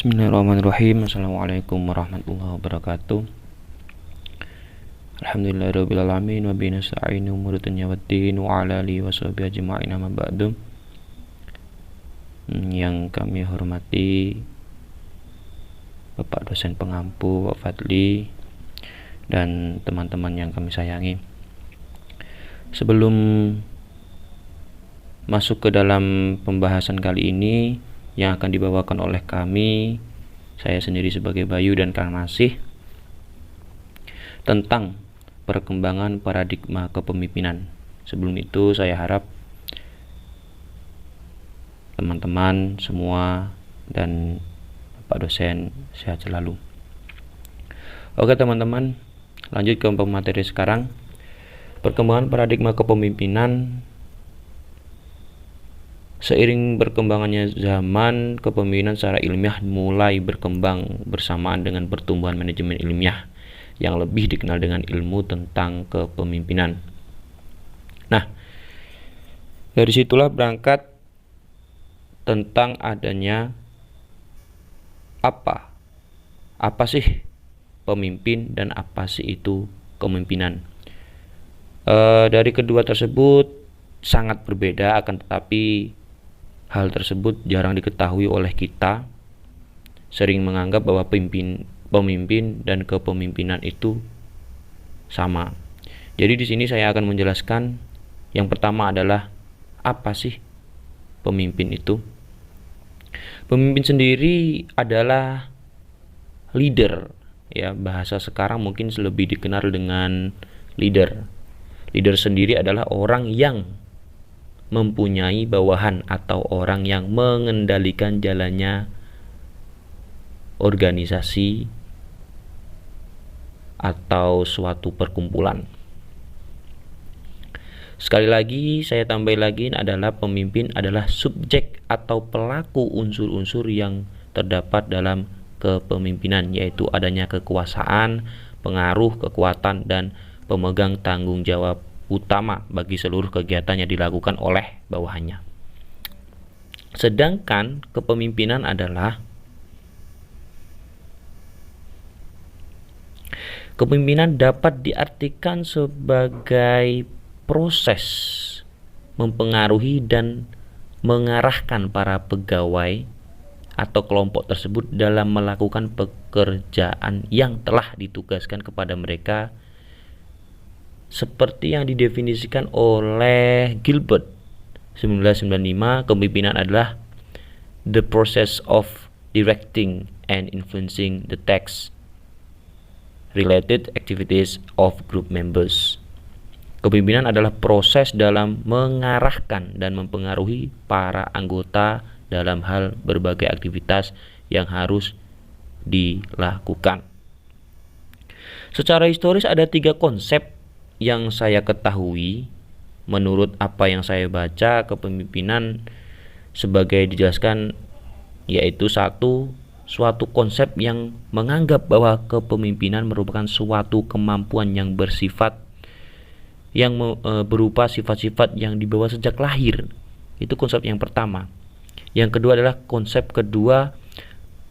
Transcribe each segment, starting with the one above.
Bismillahirrahmanirrahim. Assalamualaikum warahmatullahi wabarakatuh. Alhamdulillahirrabbilalamin. Wa bihi nasta'inu umuri dunya waddin wa ala alihi washabihi ajma'in amma ba'du. Yang kami hormati Bapak dosen pengampu Pak Fadli dan teman-teman yang kami sayangi. Sebelum masuk ke dalam pembahasan kali ini yang akan dibawakan oleh kami, saya sendiri sebagai Bayu dan Kang Nasih, tentang perkembangan paradigma kepemimpinan. Sebelum itu saya harap teman-teman semua dan Bapak dosen sehat selalu. Oke teman-teman, lanjut ke materi sekarang. Perkembangan paradigma kepemimpinan. Seiring berkembangannya zaman, kepemimpinan secara ilmiah mulai berkembang bersamaan dengan pertumbuhan manajemen ilmiah yang lebih dikenal dengan ilmu tentang kepemimpinan. Nah, dari situlah berangkat tentang adanya apa sih pemimpin dan apa sih itu kepemimpinan. Dari kedua tersebut sangat berbeda, akan tetapi hal tersebut jarang diketahui oleh kita. Sering menganggap bahwa pemimpin dan kepemimpinan itu sama. Jadi di sini saya akan menjelaskan yang pertama adalah apa sih pemimpin itu. Pemimpin sendiri adalah leader, ya, bahasa sekarang mungkin lebih dikenal dengan leader. Leader sendiri adalah orang yang mempunyai bawahan atau orang yang mengendalikan jalannya organisasi atau suatu perkumpulan. Sekali lagi saya tambah lagi, adalah pemimpin adalah subjek atau pelaku unsur-unsur yang terdapat dalam kepemimpinan, yaitu adanya kekuasaan, pengaruh, kekuatan, dan pemegang tanggung jawab utama bagi seluruh kegiatan yang dilakukan oleh bawahannya. Sedangkan kepemimpinan adalah kepemimpinan dapat diartikan sebagai proses mempengaruhi dan mengarahkan para pegawai atau kelompok tersebut dalam melakukan pekerjaan yang telah ditugaskan kepada mereka, seperti yang didefinisikan oleh Gilbert 1995. Kepemimpinan adalah the process of directing and influencing the task related activities of group members. Kepemimpinan adalah proses dalam mengarahkan dan mempengaruhi para anggota dalam hal berbagai aktivitas yang harus dilakukan. Secara historis ada 3 konsep yang saya ketahui. Menurut apa yang saya baca, kepemimpinan sebagai dijelaskan yaitu suatu konsep yang menganggap bahwa kepemimpinan merupakan suatu kemampuan yang berupa sifat-sifat yang dibawa sejak lahir. Itu konsep yang pertama. Yang kedua adalah konsep kedua,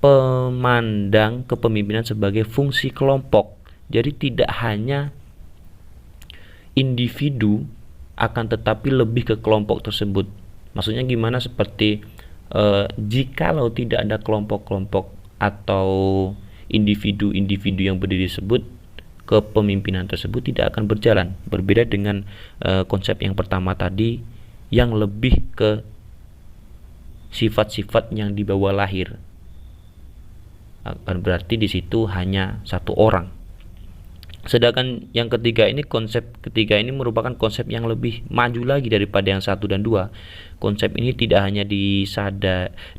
pemandang kepemimpinan sebagai fungsi kelompok. Jadi tidak hanya individu, akan tetapi lebih ke kelompok tersebut. Maksudnya gimana? Seperti jikalau tidak ada kelompok-kelompok atau individu-individu yang berdiri tersebut, kepemimpinan tersebut tidak akan berjalan. Berbeda dengan konsep yang pertama tadi yang lebih ke sifat-sifat yang dibawa lahir. Akan berarti di situ hanya satu orang. Sedangkan yang konsep ketiga ini merupakan konsep yang lebih maju lagi daripada yang 1 dan 2. Konsep ini tidak hanya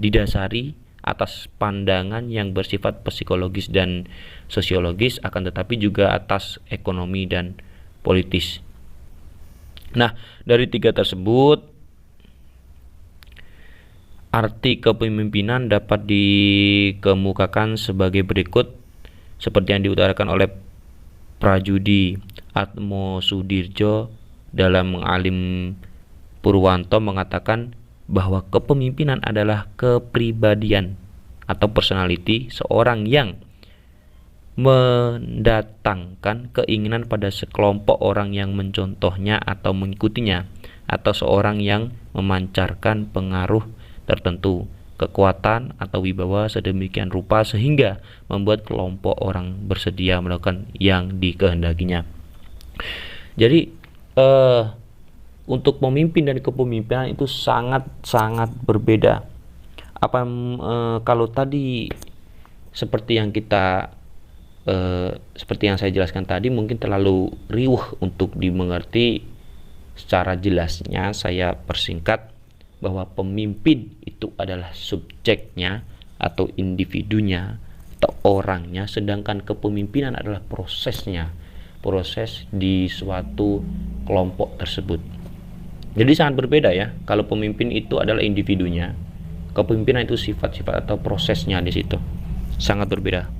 didasari atas pandangan yang bersifat psikologis dan sosiologis, akan tetapi juga atas ekonomi dan politis. Nah, dari 3 tersebut, arti kepemimpinan dapat dikemukakan sebagai berikut, seperti yang diutarakan oleh Prajudi Atmosudirjo dalam Mengalim Purwanto mengatakan bahwa kepemimpinan adalah kepribadian atau personality seorang yang mendatangkan keinginan pada sekelompok orang yang mencontohnya atau mengikutinya, atau seorang yang memancarkan pengaruh tertentu, kekuatan atau wibawa sedemikian rupa sehingga membuat kelompok orang bersedia melakukan yang dikehendakinya. Jadi untuk pemimpin dan kepemimpinan itu sangat berbeda. Kalau tadi seperti yang saya jelaskan tadi mungkin terlalu riuh untuk dimengerti secara jelasnya, saya persingkat bahwa pemimpin itu adalah subjeknya atau individunya atau orangnya, sedangkan kepemimpinan adalah prosesnya, proses di suatu kelompok tersebut. Jadi sangat berbeda ya. Kalau pemimpin itu adalah individunya, kepemimpinan itu sifat-sifat atau prosesnya di situ. Sangat berbeda.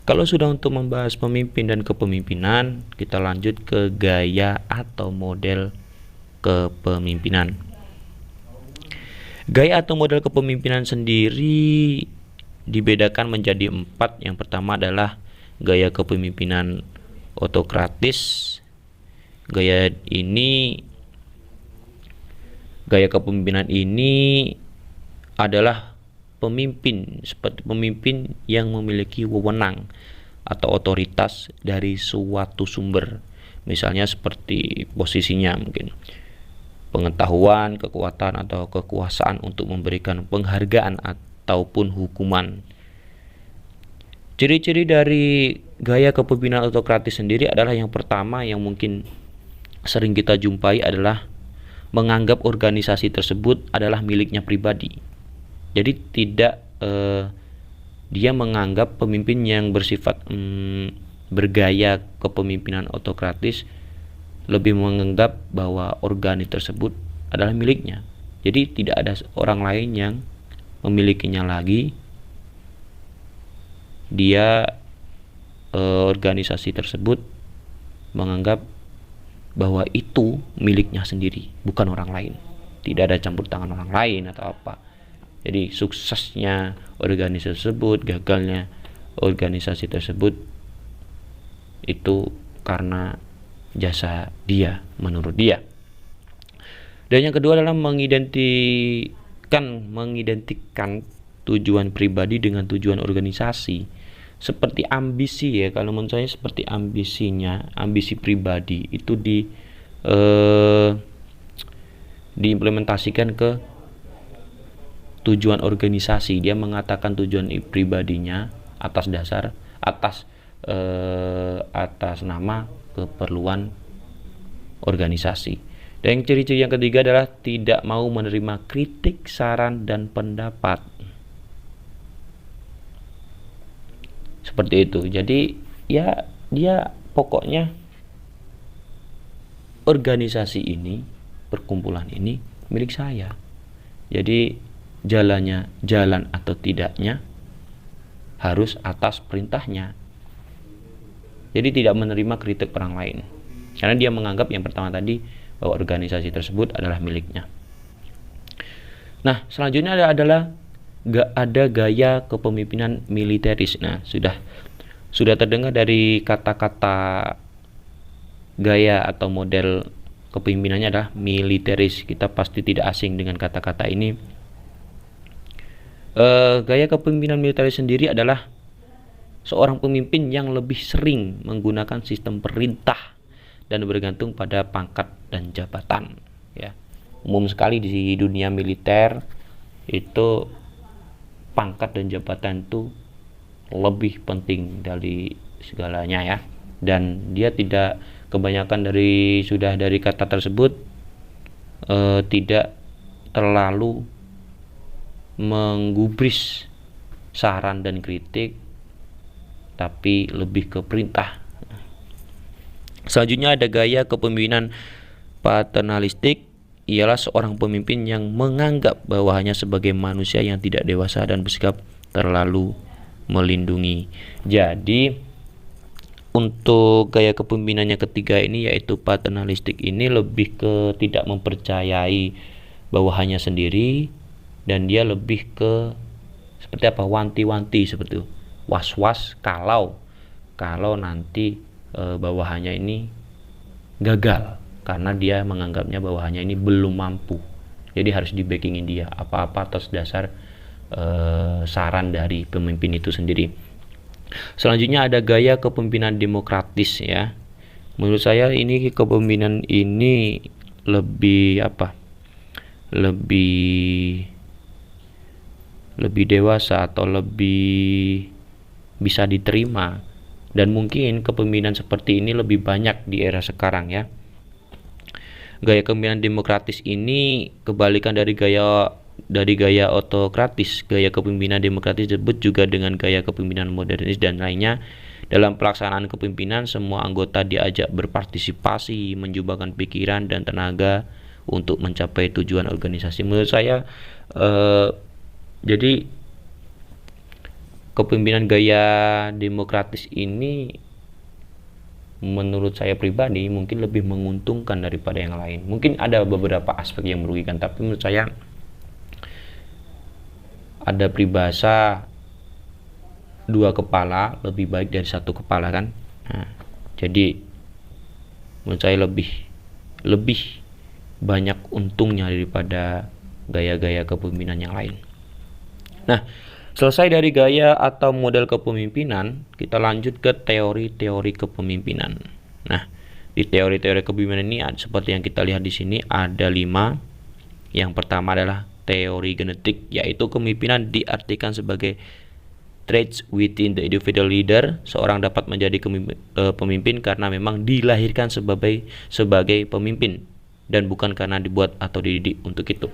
Kalau sudah untuk membahas pemimpin dan kepemimpinan, kita lanjut ke gaya atau model kepemimpinan. Gaya atau model kepemimpinan sendiri dibedakan menjadi 4. Yang pertama adalah gaya kepemimpinan otokratis. Gaya kepemimpinan ini adalah seperti pemimpin yang memiliki wewenang atau otoritas dari suatu sumber, misalnya seperti posisinya, mungkin pengetahuan, kekuatan atau kekuasaan untuk memberikan penghargaan ataupun hukuman. Ciri-ciri dari gaya kepemimpinan otokratis sendiri adalah yang pertama yang mungkin sering kita jumpai adalah menganggap organisasi tersebut adalah miliknya pribadi. Jadi tidak dia menganggap pemimpin yang bersifat bergaya kepemimpinan otokratis lebih menganggap bahwa organisasi tersebut adalah miliknya. Jadi tidak ada orang lain yang memilikinya lagi. Dia organisasi tersebut menganggap bahwa itu miliknya sendiri, bukan orang lain. Tidak ada campur tangan orang lain atau apa. Jadi suksesnya organisasi tersebut, gagalnya organisasi tersebut itu karena jasa dia, menurut dia. Dan yang kedua adalah mengidentikan tujuan pribadi dengan tujuan organisasi. Seperti ambisi ya, kalau menurut saya seperti ambisi pribadi itu diimplementasikan ke tujuan organisasi. Dia mengatakan tujuan pribadinya atas nama keperluan organisasi. Dan ciri-ciri yang ketiga adalah tidak mau menerima kritik, saran, dan pendapat. Seperti itu. Jadi ya dia pokoknya organisasi ini, perkumpulan ini milik saya. Jadi jalan atau tidaknya harus atas perintahnya. Jadi tidak menerima kritik orang lain, karena dia menganggap yang pertama tadi bahwa organisasi tersebut adalah miliknya. Nah, selanjutnya adalah ada gaya kepemimpinan militeris. Nah, sudah terdengar dari kata-kata gaya atau model kepemimpinannya adalah militeris. Kita pasti tidak asing dengan kata-kata ini. Gaya kepemimpinan militeris sendiri adalah seorang pemimpin yang lebih sering menggunakan sistem perintah dan bergantung pada pangkat dan jabatan. Ya, umum sekali di dunia militer itu pangkat dan jabatan itu lebih penting dari segalanya ya. Dan dia tidak, kebanyakan dari kata tersebut tidak terlalu menggubris saran dan kritik, tapi lebih ke perintah. Selanjutnya ada gaya kepemimpinan paternalistik. Ialah seorang pemimpin yang menganggap bahwa sebagai manusia yang tidak dewasa dan bersikap terlalu melindungi. Jadi untuk gaya kepemimpinannya ketiga ini, yaitu paternalistik, ini lebih ke tidak mempercayai bahwa hanya sendiri dan dia lebih ke seperti apa, wanti-wanti seperti itu, was-was kalau nanti bawahannya ini gagal karena dia menganggapnya bawahannya ini belum mampu, jadi harus di backingin dia apa-apa atas dasar saran dari pemimpin itu sendiri. Selanjutnya ada gaya kepemimpinan demokratis ya. Menurut saya ini kepemimpinan ini lebih apa? Lebih dewasa atau lebih bisa diterima, dan mungkin kepemimpinan seperti ini lebih banyak di era sekarang ya. Gaya kepemimpinan demokratis ini kebalikan dari gaya otokratis. Gaya kepemimpinan demokratis disebut juga dengan gaya kepemimpinan modernis dan lainnya. Dalam pelaksanaan kepemimpinan, semua anggota diajak berpartisipasi, menjumlahkan pikiran dan tenaga untuk mencapai tujuan organisasi. Menurut saya jadi kepemimpinan gaya demokratis ini menurut saya pribadi mungkin lebih menguntungkan daripada yang lain. Mungkin ada beberapa aspek yang merugikan, tapi menurut saya ada peribahasa dua kepala lebih baik dari satu kepala kan. Nah, jadi menurut saya lebih banyak untungnya daripada gaya-gaya kepemimpinan yang lain. Nah, selesai dari gaya atau model kepemimpinan, kita lanjut ke teori-teori kepemimpinan. Nah, di teori-teori kepemimpinan ini seperti yang kita lihat di sini ada 5. Yang pertama adalah teori genetik, yaitu kepemimpinan diartikan sebagai traits within the individual leader. Seorang dapat menjadi pemimpin karena memang dilahirkan sebagai pemimpin dan bukan karena dibuat atau dididik untuk itu.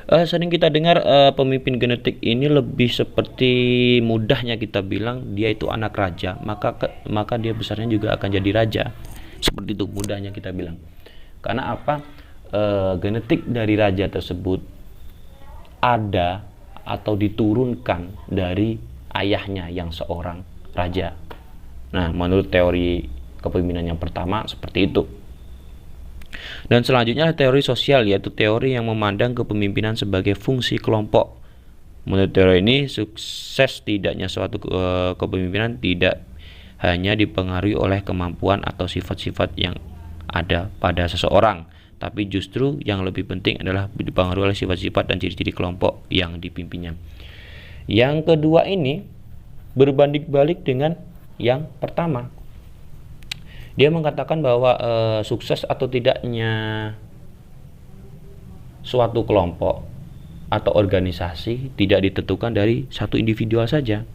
Sering kita dengar pemimpin genetik ini lebih seperti mudahnya kita bilang dia itu anak raja, maka dia besarnya juga akan jadi raja. Seperti itu mudahnya kita bilang. Karena apa? Genetik dari raja tersebut ada atau diturunkan dari ayahnya yang seorang raja. Nah, menurut teori kepemimpinan yang pertama seperti itu. Dan selanjutnya teori sosial, yaitu teori yang memandang kepemimpinan sebagai fungsi kelompok. Menurut teori ini, sukses tidaknya suatu kepemimpinan tidak hanya dipengaruhi oleh kemampuan atau sifat-sifat yang ada pada seseorang, tapi justru yang lebih penting adalah dipengaruhi oleh sifat-sifat dan ciri-ciri kelompok yang dipimpinnya. Yang kedua ini berbanding balik dengan yang pertama. Dia mengatakan bahwa sukses atau tidaknya suatu kelompok atau organisasi tidak ditentukan dari satu individual saja.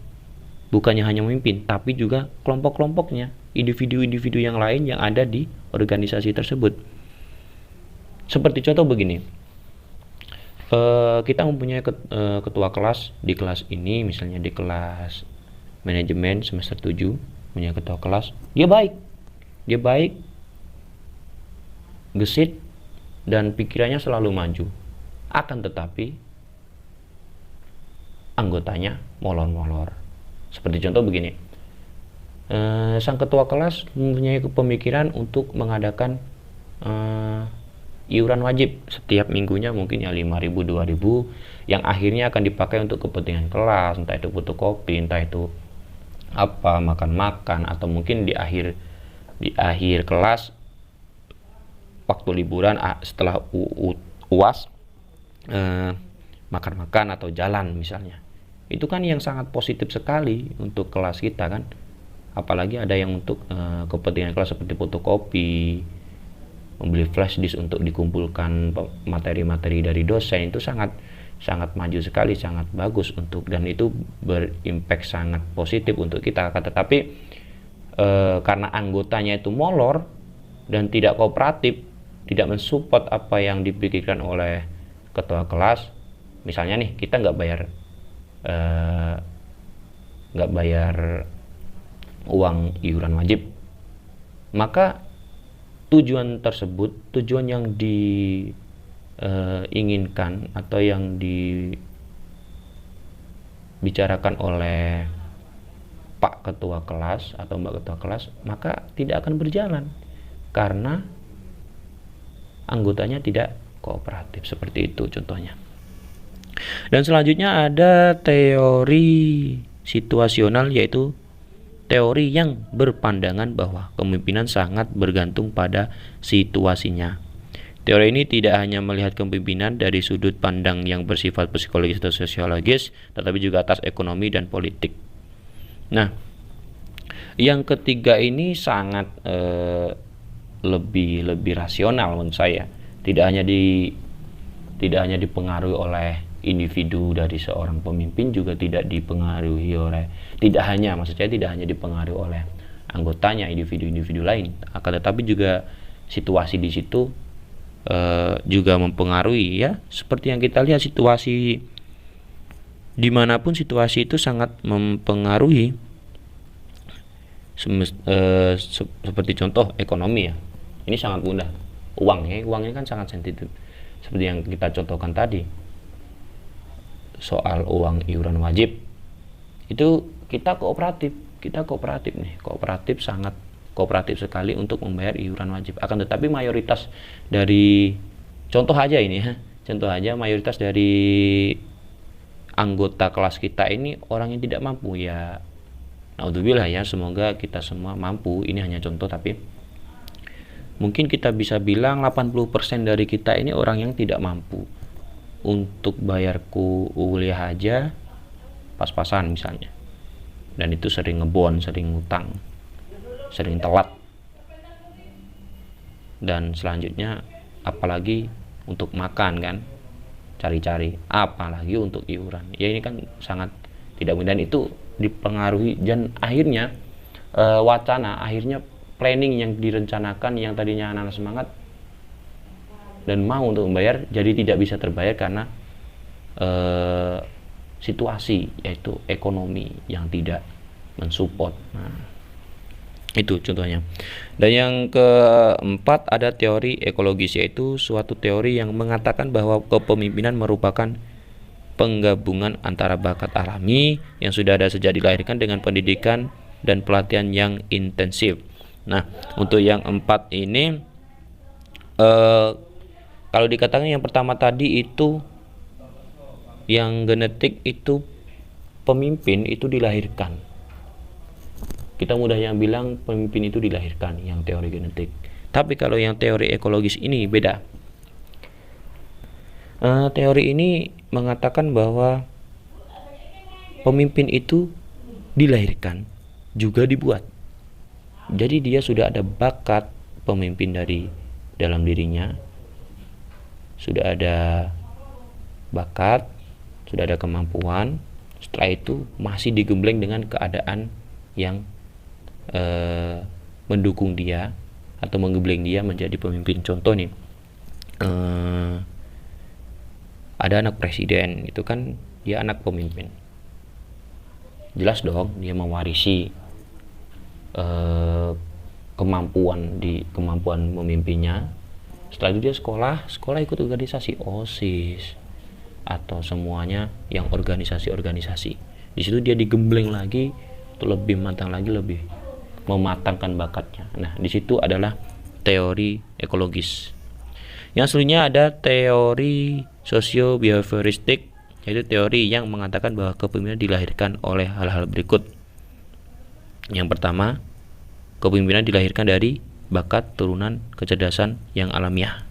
Bukannya hanya memimpin, tapi juga kelompok-kelompoknya, individu-individu yang lain yang ada di organisasi tersebut. Seperti contoh begini, kita mempunyai ketua kelas di kelas ini, misalnya di kelas manajemen semester 7, punya ketua kelas, dia baik, gesit, dan pikirannya selalu maju. Akan tetapi anggotanya molor-molor. Seperti contoh begini, sang ketua kelas mempunyai pemikiran untuk mengadakan iuran wajib setiap minggunya, mungkin ya 5.000, 2.000, yang akhirnya akan dipakai untuk kepentingan kelas, entah itu fotokopi, entah itu apa, makan-makan, atau mungkin di akhir kelas waktu liburan setelah UAS makan-makan atau jalan misalnya. Itu kan yang sangat positif sekali untuk kelas kita kan. Apalagi ada yang untuk kepentingan kelas seperti fotokopi, membeli flash disk untuk dikumpulkan materi-materi dari dosen, itu sangat maju sekali, sangat bagus untuk, dan itu berimpact sangat positif untuk kita. Tetapi karena anggotanya itu molor dan tidak kooperatif, tidak mensupport apa yang dipikirkan oleh ketua kelas. Misalnya nih, kita nggak bayar uang iuran wajib, maka tujuan yang diinginkan atau yang dibicarakan oleh Pak Ketua Kelas atau Mbak Ketua Kelas, maka tidak akan berjalan karena anggotanya tidak kooperatif. Seperti itu contohnya. Dan selanjutnya ada teori situasional, yaitu teori yang berpandangan bahwa kepemimpinan sangat bergantung pada situasinya. Teori ini tidak hanya melihat kepemimpinan dari sudut pandang yang bersifat psikologis atau sosiologis, tetapi juga atas ekonomi dan politik. Nah, yang ketiga ini sangat lebih rasional menurut saya. Tidak hanya dipengaruhi oleh individu dari seorang pemimpin, juga tidak dipengaruhi oleh tidak hanya dipengaruhi oleh anggotanya, individu-individu lain, akan tetapi juga situasi di situ juga mempengaruhi, ya. Seperti yang kita lihat, situasi dimanapun situasi itu sangat mempengaruhi. Seperti contoh ekonomi, ya, ini sangat mudah. Uang ini kan sangat sensitif, seperti yang kita contohkan tadi soal uang iuran wajib. Itu kita kooperatif nih, sangat kooperatif sekali untuk membayar iuran wajib. Akan tetapi mayoritas dari mayoritas dari anggota kelas kita ini orang yang tidak mampu, ya. Naudzubillah, ya, semoga kita semua mampu. Ini hanya contoh, tapi mungkin kita bisa bilang 80% dari kita ini orang yang tidak mampu untuk bayar kuliah aja pas-pasan misalnya. Dan itu sering ngebon, sering ngutang, sering telat. Dan selanjutnya apalagi untuk makan, kan, cari-cari, apalagi untuk iuran. Ya, ini kan sangat tidak mudah. Dan itu dipengaruhi, dan akhirnya akhirnya planning yang direncanakan yang tadinya anak-anak semangat dan mau untuk membayar, jadi tidak bisa terbayar karena situasi, yaitu ekonomi yang tidak mensupport. Nah, itu contohnya. Dan yang keempat ada teori ekologis, yaitu suatu teori yang mengatakan bahwa kepemimpinan merupakan penggabungan antara bakat alami yang sudah ada sejak dilahirkan dengan pendidikan dan pelatihan yang intensif. Nah, untuk yang empat ini, kalau dikatakan yang pertama tadi itu yang genetik, itu pemimpin itu dilahirkan. Kita mudahnya bilang pemimpin itu dilahirkan, yang teori genetik. Tapi kalau yang teori ekologis ini beda. Teori ini mengatakan bahwa pemimpin itu dilahirkan juga dibuat. Jadi dia sudah ada bakat pemimpin dari dalam dirinya, sudah ada bakat, sudah ada kemampuan. Setelah itu masih digembleng dengan keadaan yang mendukung dia atau menggembleng dia menjadi pemimpin. Contoh nih, ada anak presiden, itu kan dia anak pemimpin, jelas dong dia mewarisi kemampuan memimpinnya. Setelah itu dia sekolah ikut organisasi OSIS atau semuanya yang organisasi. Di situ dia digembleng lagi untuk lebih matang lagi, lebih mematangkan bakatnya. Nah, di situ adalah teori ekologis. Yang selanjutnya ada teori sosio-behavioristik, yaitu teori yang mengatakan bahwa kepemimpinan dilahirkan oleh hal-hal berikut. Yang pertama, kepemimpinan dilahirkan dari bakat, turunan, kecerdasan yang alamiah.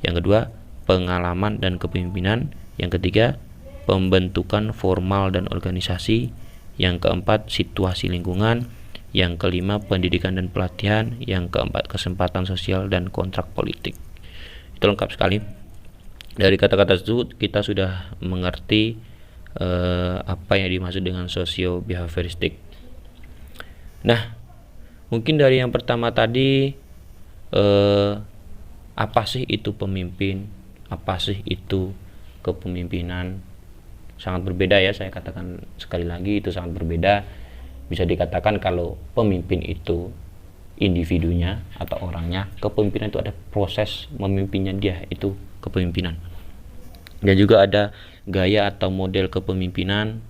Yang kedua, pengalaman dan kepemimpinan. Yang ketiga, pembentukan formal dan organisasi. Yang keempat, situasi lingkungan. Yang kelima, pendidikan dan pelatihan. Yang keempat, kesempatan sosial dan kontrak politik. Itu lengkap sekali. Dari kata-kata tersebut kita sudah mengerti apa yang dimaksud dengan sosio-behavioristik. Nah, mungkin dari yang pertama tadi, apa sih itu pemimpin? Apa sih itu kepemimpinan? Sangat berbeda, ya, saya katakan sekali lagi, itu sangat berbeda. Bisa dikatakan kalau pemimpin itu individunya atau orangnya, kepemimpinan itu ada proses memimpinnya dia, itu kepemimpinan. Dan juga ada gaya atau model kepemimpinan,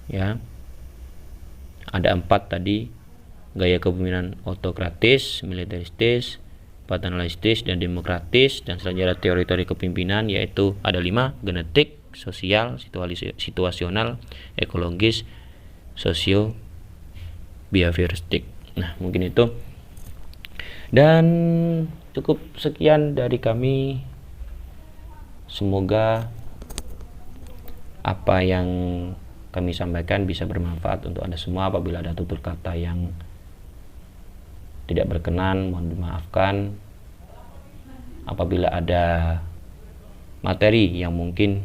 ya. Ada 4 tadi: gaya kepemimpinan autokratis, militeristis, paternalistis dan demokratis, dan selanjutnya teori-teori kepemimpinan, yaitu ada 5: genetik, sosial, situasional, ekologis, sosio behavioristik. Nah, mungkin itu. Dan cukup sekian dari kami. Semoga apa yang kami sampaikan bisa bermanfaat untuk Anda semua. Apabila ada tutur kata yang tidak berkenan, mohon dimaafkan. Apabila ada materi yang mungkin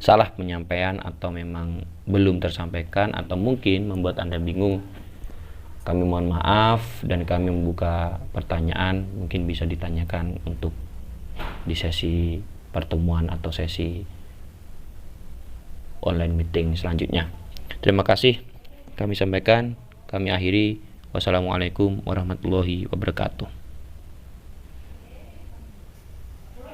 salah penyampaian atau memang belum tersampaikan atau mungkin membuat Anda bingung, kami mohon maaf dan kami membuka pertanyaan, mungkin bisa ditanyakan untuk di sesi pertemuan atau sesi online meeting selanjutnya. Terima kasih kami sampaikan, kami akhiri. Wassalamualaikum warahmatullahi wabarakatuh.